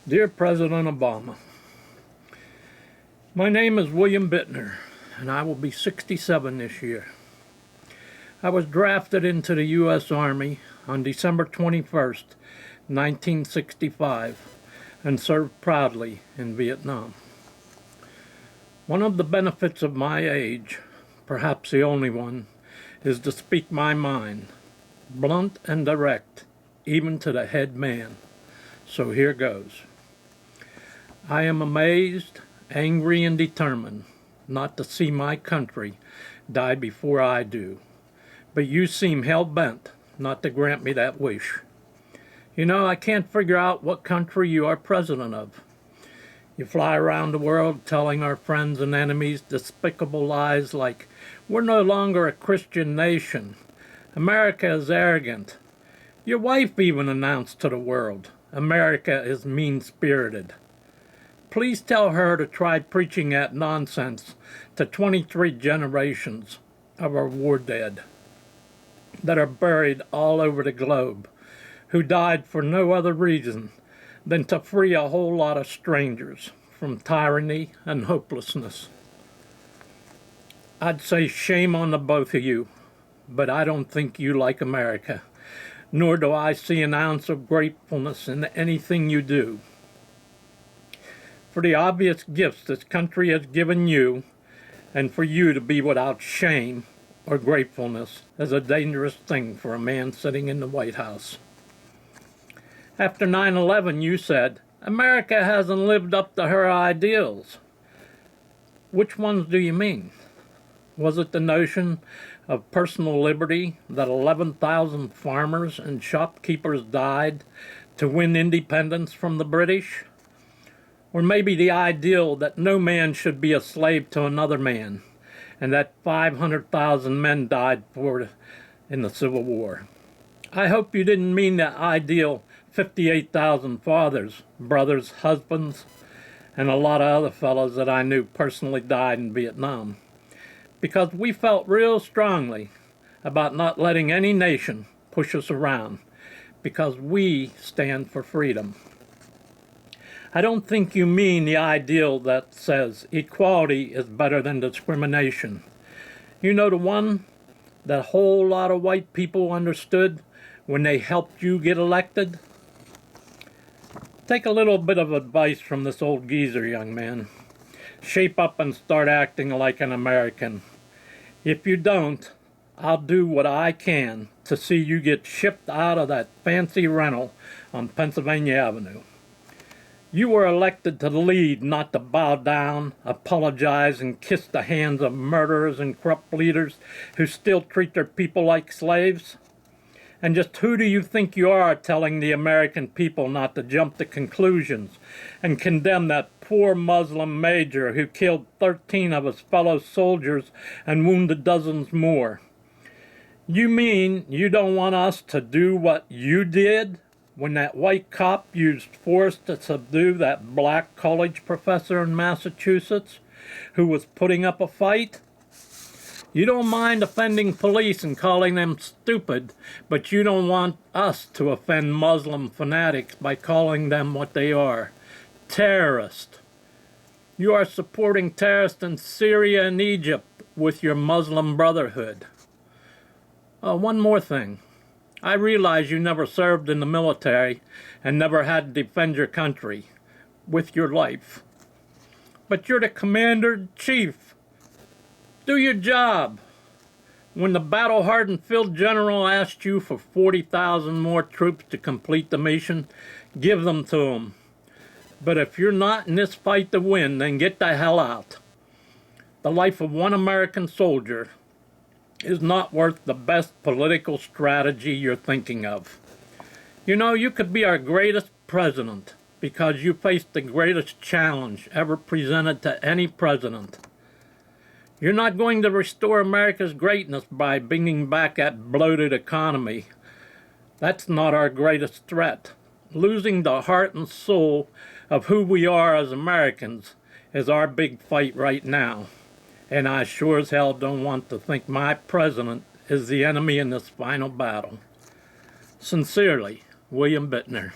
Dear President Obama, my name is William Bittner, and I will be 67 this year. I was drafted into the U.S. Army on December 21st, 1965, and served proudly in Vietnam. One of the benefits of my age, perhaps the only one, is to speak my mind, blunt and direct, even to the head man. So here goes. I am amazed, angry, and determined not to see my country die before I do. But you seem hell-bent not to grant me that wish. You know, I can't figure out what country you are president of. You fly around the world telling our friends and enemies despicable lies like, we're no longer a Christian nation. America is arrogant. Your wife even announced to the world, America is mean-spirited. Please tell her to try preaching that nonsense to 23 generations of our war dead that are buried all over the globe, who died for no other reason than to free a whole lot of strangers from tyranny and hopelessness. I'd say shame on the both of you, but I don't think you like America, nor do I see an ounce of gratefulness in anything you do. For the obvious gifts this country has given you, and for you to be without shame or gratefulness is a dangerous thing for a man sitting in the White House. After 9/11, you said, America hasn't lived up to her ideals. Which ones do you mean? Was it the notion of personal liberty that 11,000 farmers and shopkeepers died to win independence from the British? Or maybe the ideal that no man should be a slave to another man, and that 500,000 men died for it in the Civil War. I hope you didn't mean the ideal 58,000 fathers, brothers, husbands, and a lot of other fellows that I knew personally died in Vietnam, because we felt real strongly about not letting any nation push us around, because we stand for freedom. I don't think you mean the ideal that says equality is better than discrimination. You know, the one that a whole lot of white people understood when they helped you get elected? Take a little bit of advice from this old geezer, young man. Shape up and start acting like an American. If you don't, I'll do what I can to see you get shipped out of that fancy rental on Pennsylvania Avenue. You were elected to lead, not to bow down, apologize, and kiss the hands of murderers and corrupt leaders who still treat their people like slaves. And just who do you think you are telling the American people not to jump to conclusions and condemn that poor Muslim major who killed 13 of his fellow soldiers and wounded dozens more? You mean you don't want us to do what you did when that white cop used force to subdue that black college professor in Massachusetts who was putting up a fight? You don't mind offending police and calling them stupid, but you don't want us to offend Muslim fanatics by calling them what they are, terrorists. You are supporting terrorists in Syria and Egypt with your Muslim Brotherhood. One more thing. I realize you never served in the military and never had to defend your country with your life. But you're the commander-in-chief. Do your job. When the battle-hardened field general asked you for 40,000 more troops to complete the mission, give them to him. But if you're not in this fight to win, then get the hell out. The life of one American soldier is not worth the best political strategy you're thinking of. You know, you could be our greatest president because you faced the greatest challenge ever presented to any president. You're not going to restore America's greatness by bringing back that bloated economy. That's not our greatest threat. Losing the heart and soul of who we are as Americans is our big fight right now. And I sure as hell don't want to think my president is the enemy in this final battle. Sincerely, William Bittner.